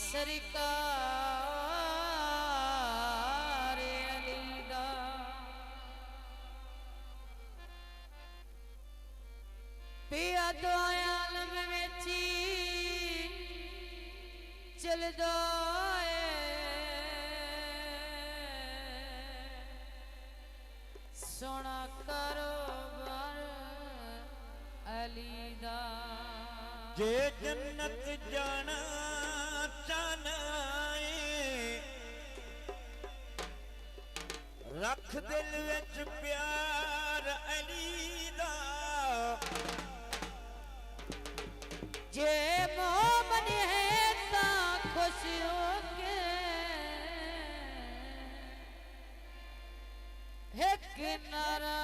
सरकार अली दा पिया तो आलम वेची चलदा सोना कारोबार अली दा जे जन्नत जाना चाहना रख दिल विच प्यार अली दा जे मोमन है ता खुश हो के एक नारा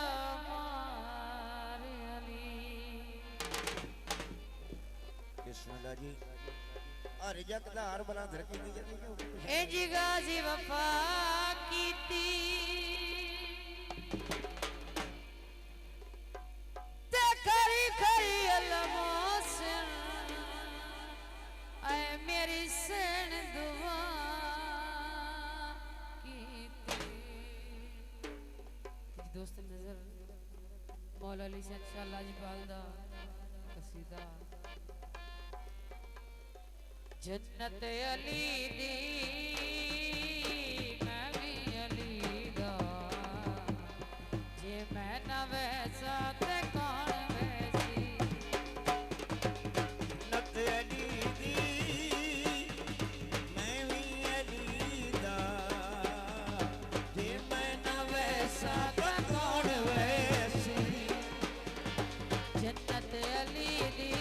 मार अली बिस्मिल्लाह जी हर जगदार बना धरती दी ए जी गाजी वफा कीती ते खरी खरी अलमोसन ऐ मेरी सेन दुआ कीती दोस्त नजर मौला अली से इंशाअल्लाह जी बालदा कसीदा जन्नत अली दी मैं भी अली दा जे मैं ना वैसा ते कौन वैसी जन्नत अली दी मैं भी अली दा जे मैं ना वैसा ते कौन वैसी जन्नत अली दी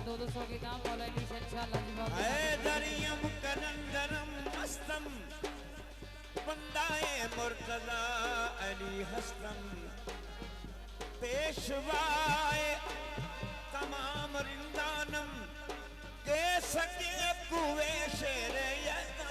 दो के नाम मौला अली से इंशाअल्लाह जी बात है दरियम कनंदरम मस्तम बंदाए मुर्तजा अली हस्तम पेशवाए तमाम रिंदानम के सके कुए शेर यज़